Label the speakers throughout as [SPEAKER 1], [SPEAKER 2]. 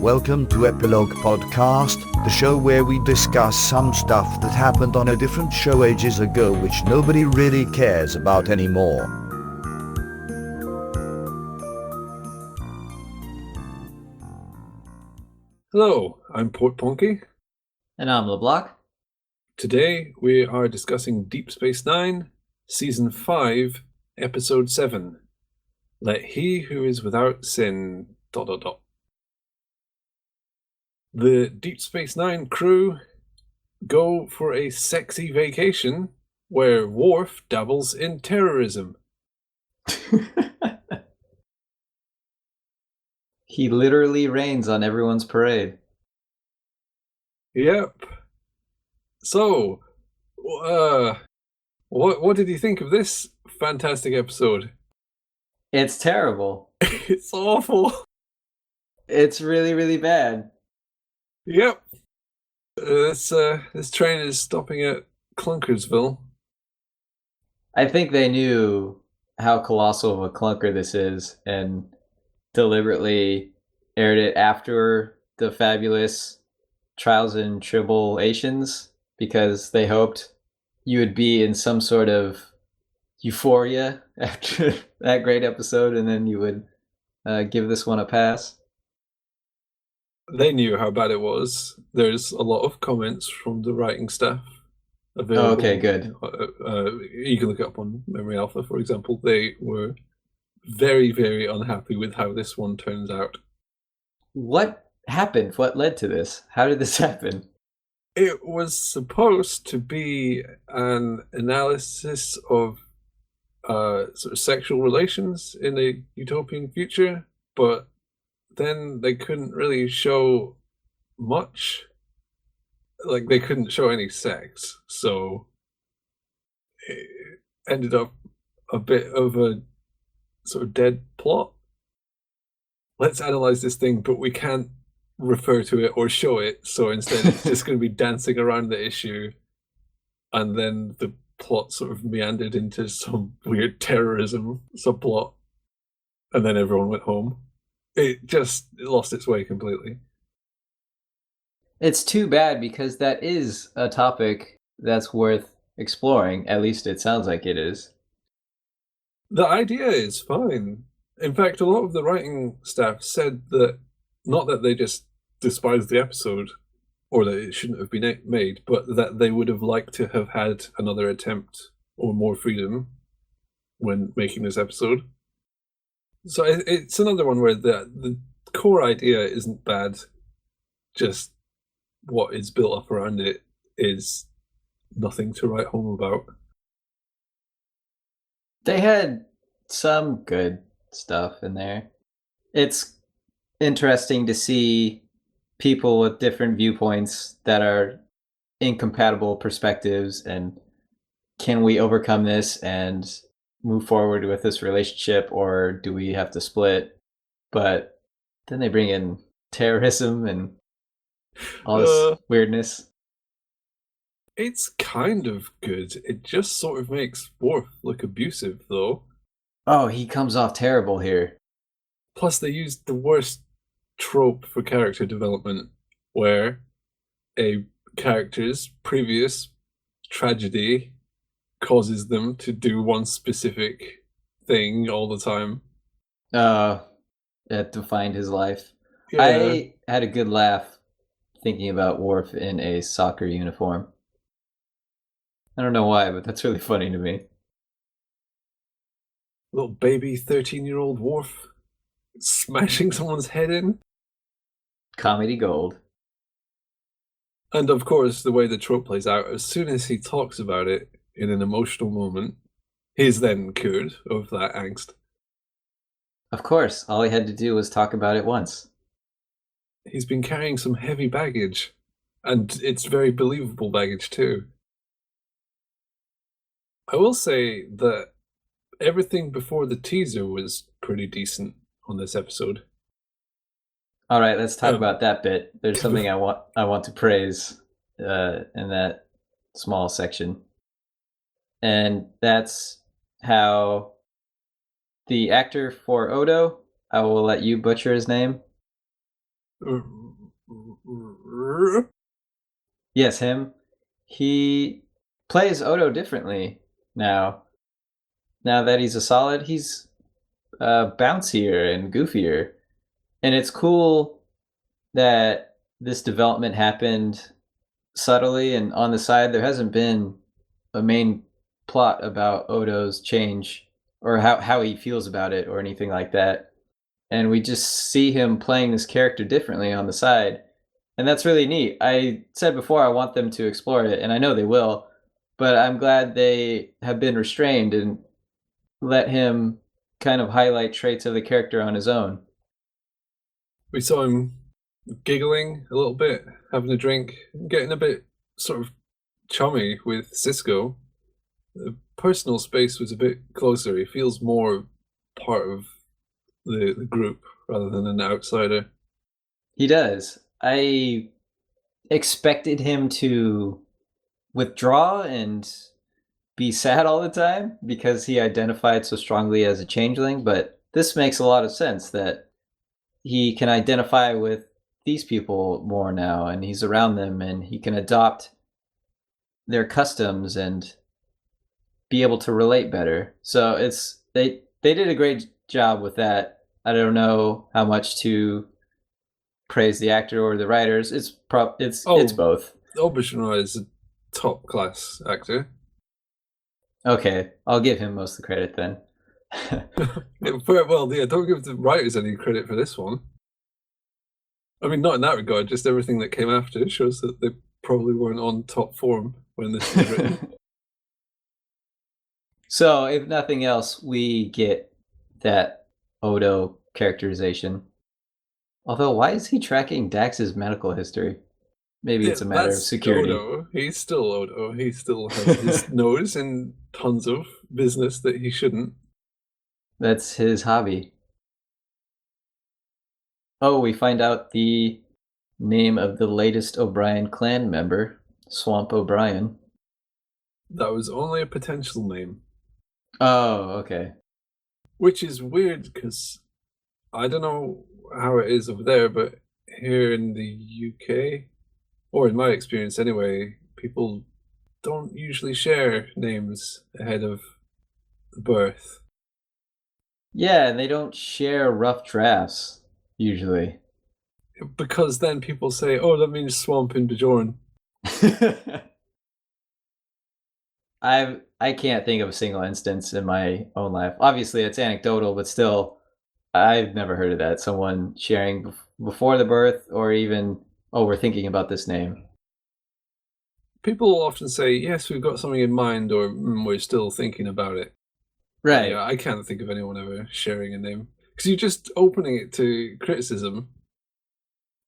[SPEAKER 1] Welcome to Epilogue Podcast, the show where we discuss some stuff that happened on a different show ages ago which nobody really cares about anymore.
[SPEAKER 2] Hello, I'm Portponky.
[SPEAKER 3] And I'm LeBloc.
[SPEAKER 2] Today we are discussing Deep Space Nine, Season 5, Episode 7. Let he who is without sin... ... The Deep Space Nine crew go for a sexy vacation where Worf dabbles in terrorism.
[SPEAKER 3] He literally rains on everyone's parade.
[SPEAKER 2] Yep. So, what did you think of this fantastic episode?
[SPEAKER 3] It's terrible.
[SPEAKER 2] It's awful.
[SPEAKER 3] It's really, really bad.
[SPEAKER 2] Yep. This train is stopping at Clunkersville.
[SPEAKER 3] I think they knew how colossal of a clunker this is and deliberately aired it after the fabulous Trials and Tribulations because they hoped you would be in some sort of euphoria after that great episode and then you would give this one a pass.
[SPEAKER 2] They knew how bad it was. There's a lot of comments from the writing staff available.
[SPEAKER 3] Oh, okay, good.
[SPEAKER 2] You can look it up on Memory Alpha, for example. They were very, very unhappy with how this one turns out.
[SPEAKER 3] What happened? What led to this? How did this happen?
[SPEAKER 2] It was supposed to be an analysis of sort of sexual relations in a utopian future, but then they couldn't really show much. Like, they couldn't show any sex, so it ended up a bit of a sort of dead plot. Let's analyze this thing, but we can't refer to it or show it, so instead it's just going to be dancing around the issue, and then the plot sort of meandered into some weird terrorism subplot, and then everyone went home. It just lost its way completely.
[SPEAKER 3] It's too bad because that is a topic that's worth exploring. At least it sounds like it is.
[SPEAKER 2] The idea is fine. In fact, a lot of the writing staff said that, not that they just despised the episode, or that it shouldn't have been made, but that they would have liked to have had another attempt or more freedom when making this episode. So it's another one where the core idea isn't bad, just what is built up around it is nothing to write home about.
[SPEAKER 3] They had some good stuff in there. It's interesting to see people with different viewpoints that are incompatible perspectives, and can we overcome this and move forward with this relationship, or do we have to split? But then they bring in terrorism and all this weirdness.
[SPEAKER 2] It's kind of good. It just sort of makes Worf look abusive, though.
[SPEAKER 3] Oh, he comes off terrible here.
[SPEAKER 2] Plus, they used the worst trope for character development, where a character's previous tragedy causes them to do one specific thing all the time.
[SPEAKER 3] It defined his life.
[SPEAKER 2] Yeah.
[SPEAKER 3] I had a good laugh thinking about Worf in a soccer uniform. I don't know why, but that's really funny to me.
[SPEAKER 2] Little baby 13-year-old Worf smashing someone's head in.
[SPEAKER 3] Comedy gold.
[SPEAKER 2] And of course, the way the trope plays out, as soon as he talks about it in an emotional moment, he's then cured of that angst.
[SPEAKER 3] Of course, all he had to do was talk about it once.
[SPEAKER 2] He's been carrying some heavy baggage, and it's very believable baggage too. I will say that everything before the teaser was pretty decent on this episode.
[SPEAKER 3] All right, let's talk about that bit. There's something I want to praise in that small section. And that's how the actor for Odo, I will let you butcher his name. Yes, him. He plays Odo differently now. Now that he's a solid, he's bouncier and goofier. And it's cool that this development happened subtly and on the side. There hasn't been a main plot about Odo's change or how he feels about it or anything like that. And we just see him playing this character differently on the side. And that's really neat. I said before I want them to explore it, and I know they will, but I'm glad they have been restrained and let him kind of highlight traits of the character on his own.
[SPEAKER 2] We saw him giggling a little bit, having a drink, getting a bit sort of chummy with Cisco. The personal space was a bit closer. He feels more part of the group rather than an outsider.
[SPEAKER 3] He does. I expected him to withdraw and be sad all the time because he identified so strongly as a changeling, but this makes a lot of sense that he can identify with these people more now and he's around them and he can adopt their customs and be able to relate better. So it's they did a great job with that. I don't know how much to praise the actor or the writers. It's both.
[SPEAKER 2] Aubuchon is a top class actor.
[SPEAKER 3] Okay, I'll give him most of the credit then.
[SPEAKER 2] Well, yeah, don't give the writers any credit for this one. I mean, not in that regard, just everything that came after it shows that they probably weren't on top form when this was written.
[SPEAKER 3] So, if nothing else, we get that Odo characterization. Although, why is he tracking Dax's medical history? Maybe it's a matter of security.
[SPEAKER 2] Odo. He's still Odo. He still has his nose in tons of business that he shouldn't.
[SPEAKER 3] That's his hobby. Oh, we find out the name of the latest O'Brien clan member, Swamp O'Brien.
[SPEAKER 2] That was only a potential name.
[SPEAKER 3] Oh, okay.
[SPEAKER 2] Which is weird because I don't know how it is over there, but here in the UK, or in my experience anyway, people don't usually share names ahead of birth.
[SPEAKER 3] Yeah, and they don't share rough drafts, usually.
[SPEAKER 2] Because then people say, oh, that means swamp in Bajoran.
[SPEAKER 3] I can't think of a single instance in my own life. Obviously, it's anecdotal, but still, I've never heard of that. Someone sharing before the birth, or even, oh, we're thinking about this name.
[SPEAKER 2] People often say, yes, we've got something in mind, or we're still thinking about it.
[SPEAKER 3] Right.
[SPEAKER 2] Yeah, I can't think of anyone ever sharing a name. Because you're just opening it to criticism.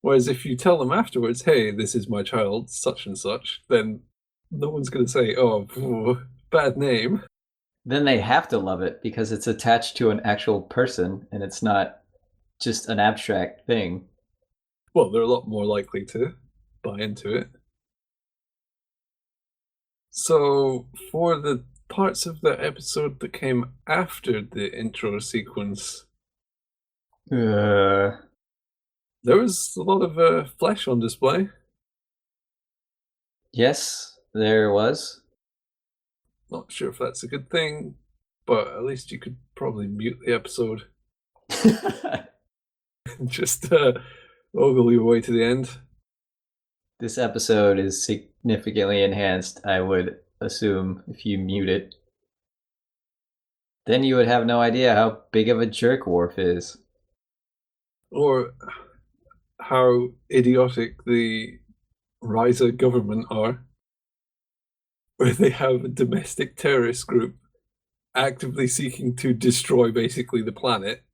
[SPEAKER 2] Whereas if you tell them afterwards, hey, this is my child, such and such, then no one's going to say, oh, bad name.
[SPEAKER 3] Then they have to love it because it's attached to an actual person and it's not just an abstract thing.
[SPEAKER 2] Well, they're a lot more likely to buy into it. So, for the parts of the episode that came after the intro sequence, there was a lot of flesh on display.
[SPEAKER 3] Yes, there was.
[SPEAKER 2] Not sure if that's a good thing, but at least you could probably mute the episode and just ogle your way to the end.
[SPEAKER 3] This episode is significantly enhanced, I would assume, if you mute it. Then you would have no idea how big of a jerk Worf is.
[SPEAKER 2] Or how idiotic the Ryza government are, where they have a domestic terrorist group actively seeking to destroy basically the planet,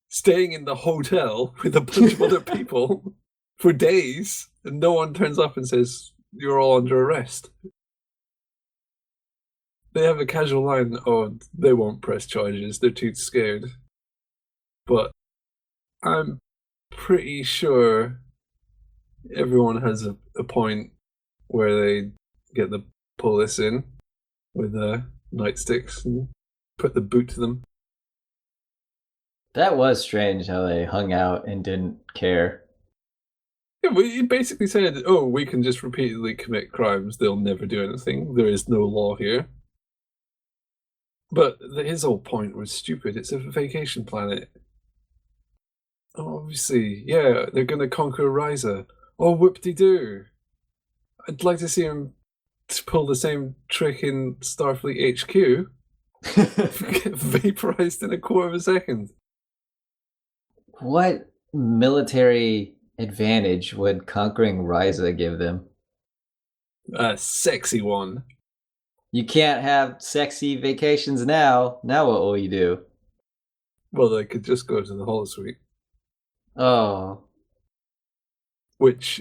[SPEAKER 2] staying in the hotel with a bunch of other people for days, and no one turns up and says, you're all under arrest. They have a casual line, oh, they won't press charges, they're too scared. But I'm pretty sure everyone has a point where they get the police in with nightsticks and put the boot to them.
[SPEAKER 3] That was strange how they hung out and didn't care.
[SPEAKER 2] Yeah, but he basically said, "Oh, we can just repeatedly commit crimes; they'll never do anything. There is no law here." But his whole point was stupid. It's a vacation planet. Obviously, yeah, they're going to conquer Ryza. Oh, whoop-de-doo. I'd like to see him pull the same trick in Starfleet HQ. Get vaporized in a quarter of a second.
[SPEAKER 3] What military advantage would conquering Ryza give them?
[SPEAKER 2] A sexy one.
[SPEAKER 3] You can't have sexy vacations now. Now what will you do?
[SPEAKER 2] Well, they could just go to the holosuite,
[SPEAKER 3] Oh,
[SPEAKER 2] which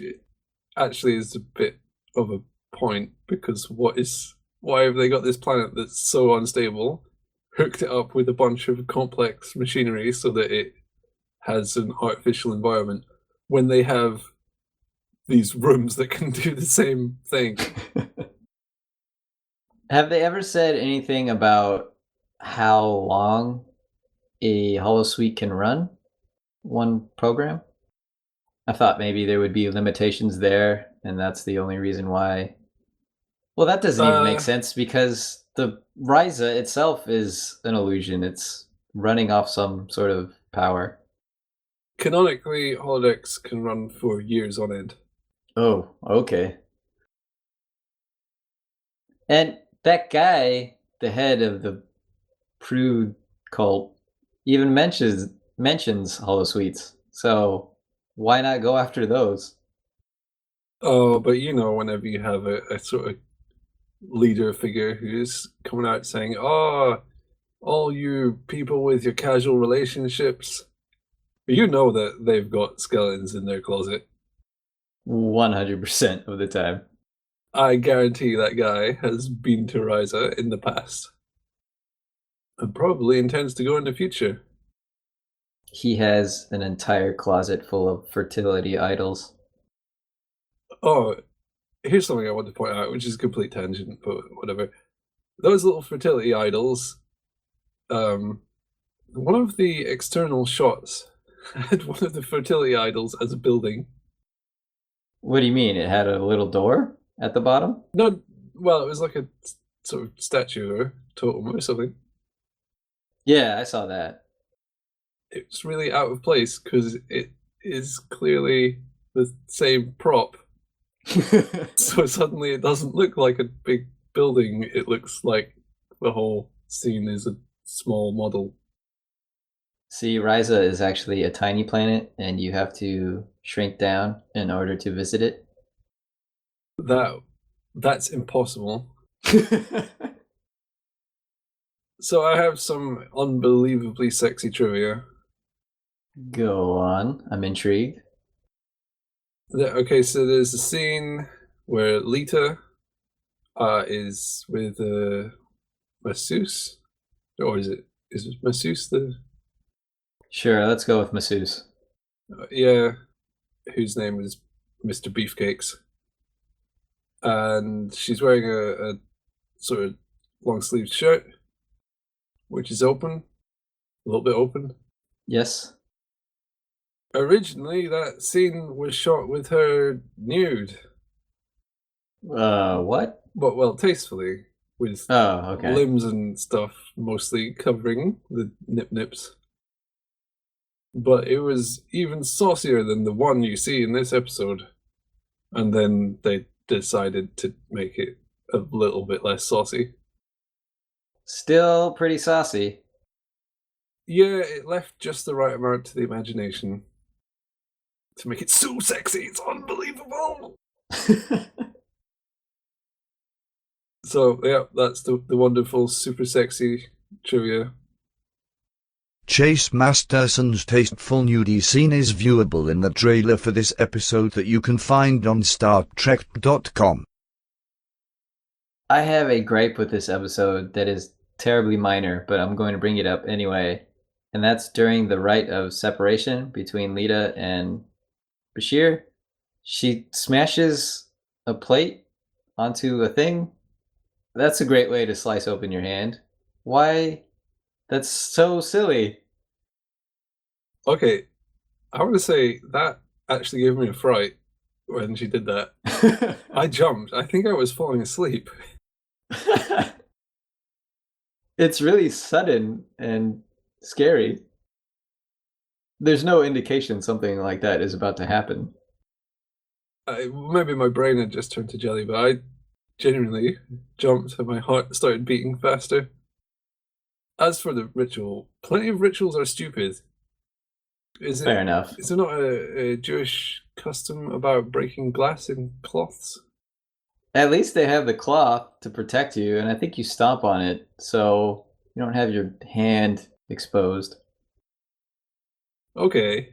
[SPEAKER 2] actually is a bit of a point, because why have they got this planet that's so unstable, hooked it up with a bunch of complex machinery so that it has an artificial environment, when they have these rooms that can do the same thing?
[SPEAKER 3] have they ever said anything about how long a holosuite can run? One program? I thought maybe there would be limitations there, and that's the only reason why. Well, that doesn't even make sense because the Ryza itself is an illusion. It's running off some sort of power.
[SPEAKER 2] Canonically, holodecks can run for years on end.
[SPEAKER 3] Oh, okay. And that guy, the head of the Prude cult, even mentions holosuites. So why not go after those?
[SPEAKER 2] Oh, but whenever you have a sort of leader figure who's coming out saying, "Oh, all you people with your casual relationships," you know that they've got skeletons in their closet.
[SPEAKER 3] 100% of the time.
[SPEAKER 2] I guarantee that guy has been to Ryza in the past, and probably intends to go in the future.
[SPEAKER 3] He has an entire closet full of fertility idols.
[SPEAKER 2] Oh, here's something I want to point out, which is a complete tangent, but whatever. Those little fertility idols, one of the external shots had one of the fertility idols as a building.
[SPEAKER 3] What do you mean? It had a little door at the bottom?
[SPEAKER 2] No, well, it was like a sort of statue or totem or something.
[SPEAKER 3] Yeah, I saw that.
[SPEAKER 2] It's really out of place because it is clearly the same prop. So suddenly it doesn't look like a big building. It looks like the whole scene is a small model.
[SPEAKER 3] See, Ryza is actually a tiny planet, and you have to shrink down in order to visit it.
[SPEAKER 2] That's impossible. So I have some unbelievably sexy trivia.
[SPEAKER 3] Go on. I'm intrigued.
[SPEAKER 2] Okay, so there's a scene where Lita is with masseuse, or is it masseuse the
[SPEAKER 3] Sure, let's go with masseuse.
[SPEAKER 2] yeah, whose name is Mr. Beefcakes, and she's wearing a sort of long sleeved shirt, which is open, a little bit open.
[SPEAKER 3] Yes.
[SPEAKER 2] Originally, that scene was shot with her nude,
[SPEAKER 3] What?
[SPEAKER 2] but well, tastefully, with
[SPEAKER 3] Oh, okay.
[SPEAKER 2] limbs and stuff mostly covering the nips. But it was even saucier than the one you see in this episode. And then they decided to make it a little bit less saucy.
[SPEAKER 3] Still pretty saucy.
[SPEAKER 2] Yeah, it left just the right amount to the imagination to make it so sexy. It's unbelievable. So, yeah, that's the wonderful, super sexy trivia.
[SPEAKER 1] Chase Masterson's tasteful nudie scene is viewable in the trailer for this episode that you can find on StarTrek.com.
[SPEAKER 3] I have a gripe with this episode that is terribly minor, but I'm going to bring it up anyway. And that's during the rite of separation between Lita and Bashir. She smashes a plate onto a thing. That's a great way to slice open your hand. Why? That's so silly.
[SPEAKER 2] Okay, I want to say that actually gave me a fright. when she did that. I jumped. I think I was falling asleep.
[SPEAKER 3] It's really sudden and scary. There's no indication something like that is about to happen.
[SPEAKER 2] Maybe my brain had just turned to jelly, but I genuinely jumped and my heart started beating faster. As for the ritual, plenty of rituals are stupid.
[SPEAKER 3] Fair enough.
[SPEAKER 2] Is there not a Jewish custom about breaking glass in cloths?
[SPEAKER 3] At least they have the cloth to protect you, and I think you stomp on it, so you don't have your hand exposed.
[SPEAKER 2] Okay.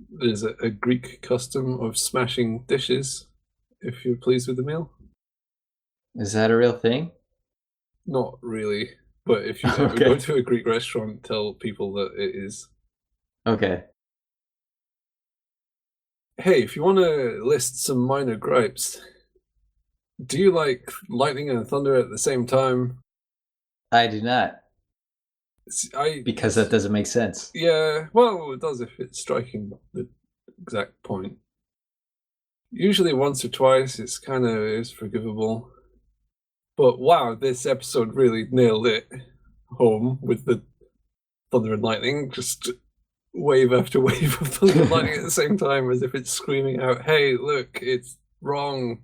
[SPEAKER 2] There's a Greek custom of smashing dishes if you're pleased with the meal.
[SPEAKER 3] Is that a real thing?
[SPEAKER 2] Not really, but if you ever go to a Greek restaurant, tell people that it is.
[SPEAKER 3] Okay.
[SPEAKER 2] Hey, if you want to list some minor gripes, do you like lightning and thunder at the same time?
[SPEAKER 3] I do not. Because that doesn't make sense.
[SPEAKER 2] Yeah, well, it does if it's striking the exact point. Usually once or twice, it's kind of is forgivable. But wow, this episode really nailed it home with the thunder and lightning, just wave after wave of thunder and lightning at the same time, as if it's screaming out, "Hey, look, it's wrong."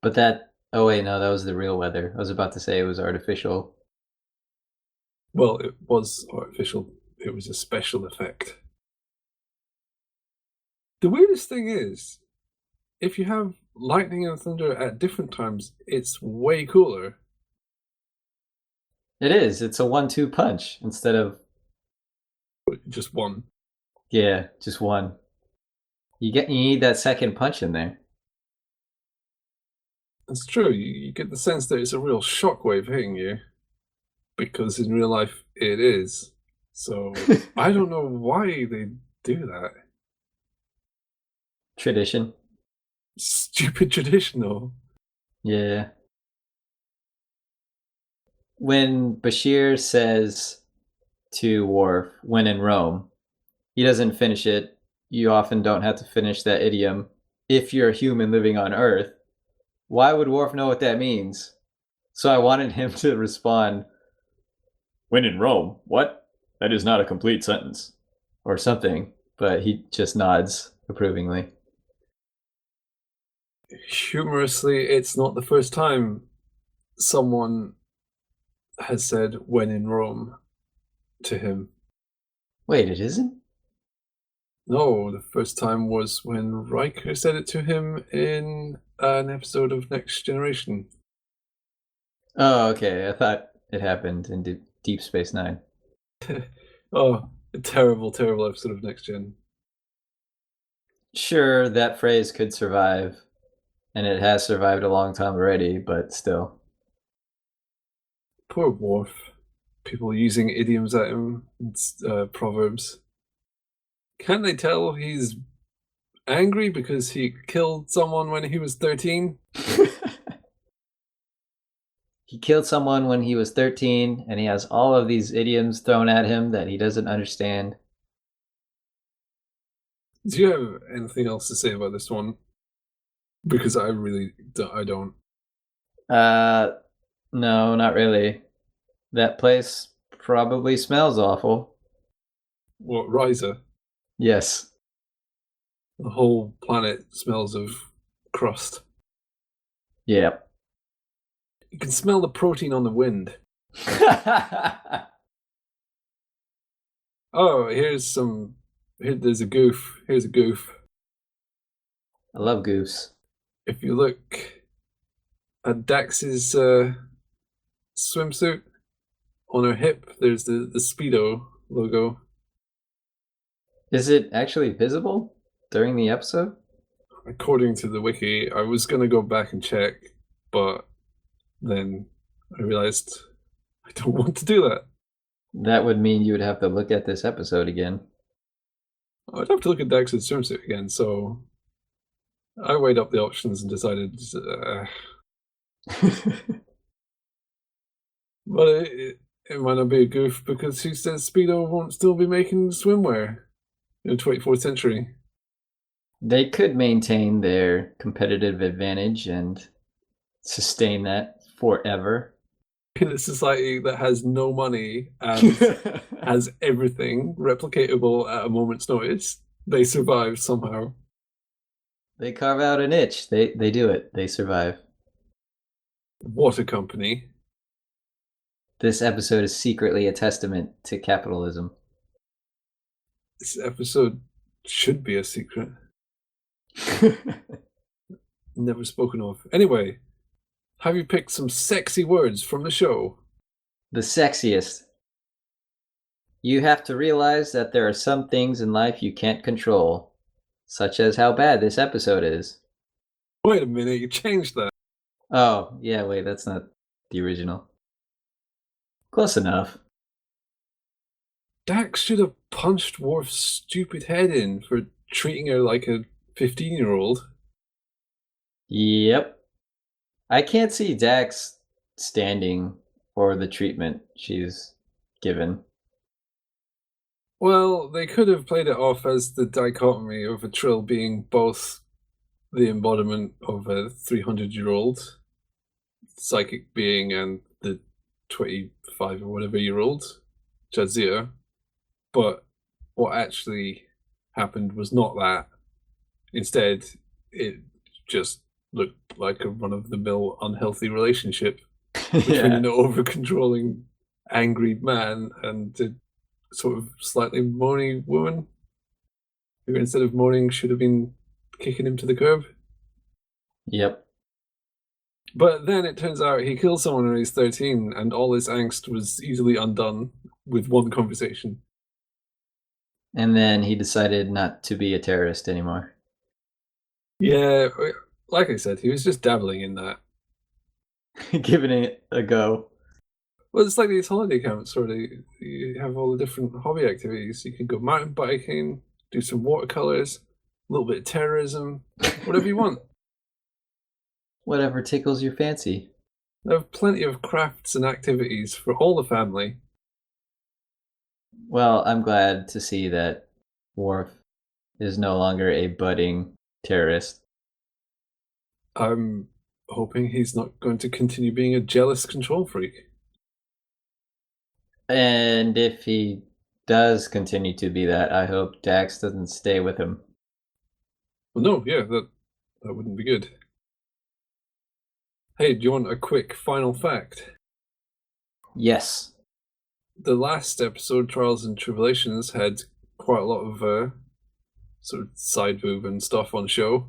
[SPEAKER 3] But that... Oh wait, no, that was the real weather. I was about to say it was artificial.
[SPEAKER 2] Well, it was artificial. It was a special effect. The weirdest thing is, if you have lightning and thunder at different times, it's way cooler.
[SPEAKER 3] It is. It's a 1-2 punch instead of...
[SPEAKER 2] Just one.
[SPEAKER 3] Yeah, just one. You need that second punch in there.
[SPEAKER 2] That's true. You get the sense that it's a real shockwave hitting you. Because in real life, it is. So, I don't know why they do that.
[SPEAKER 3] Tradition.
[SPEAKER 2] Stupid tradition, though.
[SPEAKER 3] Yeah. When Bashir says to Worf, "When in Rome," he doesn't finish it. You often don't have to finish that idiom. If you're a human living on Earth, why would Worf know what that means? So I wanted him to respond, "When in Rome, what? That is not a complete sentence." Or something, but he just nods approvingly.
[SPEAKER 2] Humorously, it's not the first time someone has said "when in Rome" to him.
[SPEAKER 3] Wait, it isn't?
[SPEAKER 2] No, the first time was when Riker said it to him in an episode of Next Generation.
[SPEAKER 3] Oh, okay. I thought it happened in Deep Space Nine.
[SPEAKER 2] Oh, a terrible, terrible episode of Next Gen.
[SPEAKER 3] Sure, that phrase could survive, and it has survived a long time already, but still.
[SPEAKER 2] Poor Worf. People using idioms at him, proverbs. Can't they tell he's angry because he killed someone when he was 13?
[SPEAKER 3] He killed someone when he was 13, and he has all of these idioms thrown at him that he doesn't understand.
[SPEAKER 2] Do you have anything else to say about this one? Because I don't.
[SPEAKER 3] No, not really. That place probably smells awful.
[SPEAKER 2] What, Risa?
[SPEAKER 3] Yes.
[SPEAKER 2] The whole planet smells of crust.
[SPEAKER 3] Yep.
[SPEAKER 2] You can smell the protein on the wind. Oh, there's a goof. Here's a goof.
[SPEAKER 3] I love goose.
[SPEAKER 2] If you look at Dax's swimsuit, on her hip, there's the Speedo logo.
[SPEAKER 3] Is it actually visible during the episode?
[SPEAKER 2] According to the wiki, I was going to go back and check, but then I realized I don't want to do that.
[SPEAKER 3] That would mean you would have to look at this episode again.
[SPEAKER 2] I'd have to look at Dax's swimsuit again, so I weighed up the options and decided... but it might not be a goof, because who says Speedo won't still be making swimwear in the 24th century?
[SPEAKER 3] They could maintain their competitive advantage and sustain that forever.
[SPEAKER 2] In a society that has no money and has everything replicatable at a moment's notice, they survive somehow.
[SPEAKER 3] They carve out a niche. They do it. They survive.
[SPEAKER 2] What a company.
[SPEAKER 3] This episode is secretly a testament to capitalism.
[SPEAKER 2] This episode should be a secret. Never spoken of. Anyway, have you picked some sexy words from the show?
[SPEAKER 3] The sexiest. You have to realize that there are some things in life you can't control, such as how bad this episode is.
[SPEAKER 2] Wait a minute, you changed that.
[SPEAKER 3] Oh, yeah, wait, that's not the original. Close enough.
[SPEAKER 2] Dax should have punched Worf's stupid head in for treating her like a 15-year-old.
[SPEAKER 3] Yep. I can't see Dax standing for the treatment she's given.
[SPEAKER 2] Well, they could have played it off as the dichotomy of a Trill being both the embodiment of a 300-year-old psychic being and the 25 or whatever year old Jadzia. But what actually happened was not that. Instead, it just looked like a run-of-the-mill unhealthy relationship between an over-controlling, angry man and a sort of slightly moany woman who, instead of moaning, should have been kicking him to the curb.
[SPEAKER 3] Yep.
[SPEAKER 2] But then it turns out he killed someone when he's 13, and all his angst was easily undone with one conversation.
[SPEAKER 3] And then he decided not to be a terrorist anymore.
[SPEAKER 2] Yeah, like I said, he was just dabbling in that.
[SPEAKER 3] Giving it a go.
[SPEAKER 2] Well, it's like these holiday camps where you have all the different hobby activities. You can go mountain biking, do some watercolors, a little bit of terrorism, whatever you want.
[SPEAKER 3] Whatever tickles your fancy.
[SPEAKER 2] They have plenty of crafts and activities for all the family.
[SPEAKER 3] Well, I'm glad to see that Worf is no longer a budding terrorist.
[SPEAKER 2] I'm hoping he's not going to continue being a jealous control freak.
[SPEAKER 3] And if he does continue to be that, I hope Dax doesn't stay with him.
[SPEAKER 2] Well, no, yeah, that wouldn't be good. Hey, do you want a quick final fact?
[SPEAKER 3] Yes.
[SPEAKER 2] The last episode, Trials and Tribulations, had quite a lot of sort of side boob and stuff on show.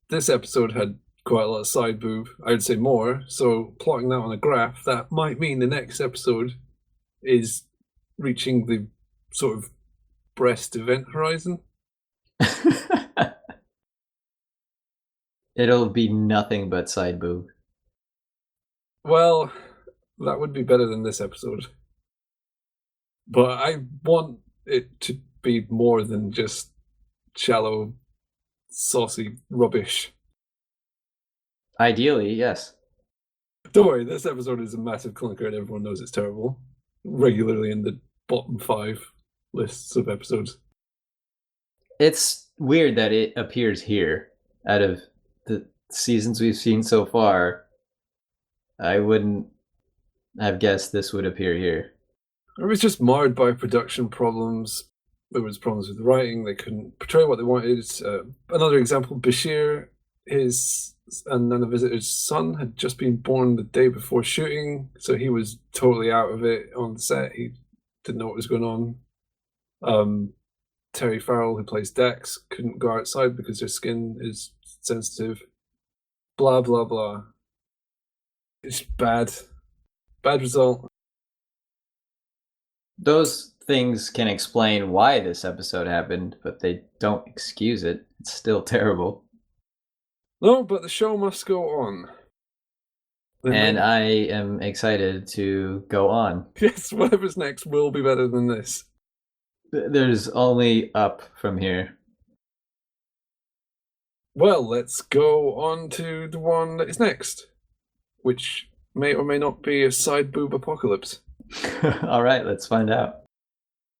[SPEAKER 2] This episode had quite a lot of side boob, I would say more, so plotting that on a graph, that might mean the next episode is reaching the sort of breast event horizon.
[SPEAKER 3] It'll be nothing but side boob.
[SPEAKER 2] Well, that would be better than this episode. But I want it to be more than just shallow, saucy rubbish.
[SPEAKER 3] Ideally, yes.
[SPEAKER 2] Don't worry, this episode is a massive clunker and everyone knows it's terrible. Regularly in the bottom 5 lists of episodes.
[SPEAKER 3] It's weird that it appears here. Out of the seasons we've seen so far, I wouldn't have guessed this would appear here.
[SPEAKER 2] It was just marred by production problems. There was problems with the writing. They couldn't portray what they wanted. Another example, Bashir, his and Nana Visitor's son, had just been born the day before shooting, so he was totally out of it on the set. He didn't know what was going on. Terry Farrell, who plays Dex, couldn't go outside because her skin is sensitive. Blah, blah, blah. It's bad. Bad result.
[SPEAKER 3] Those things can explain why this episode happened, but they don't excuse it. It's still terrible.
[SPEAKER 2] No, but the show must go on.
[SPEAKER 3] And I am excited to go on.
[SPEAKER 2] Yes, whatever's next will be better than this.
[SPEAKER 3] There's only up from here.
[SPEAKER 2] Well, let's go on to the one that is next, which may or may not be a side boob apocalypse.
[SPEAKER 3] All right, let's find out.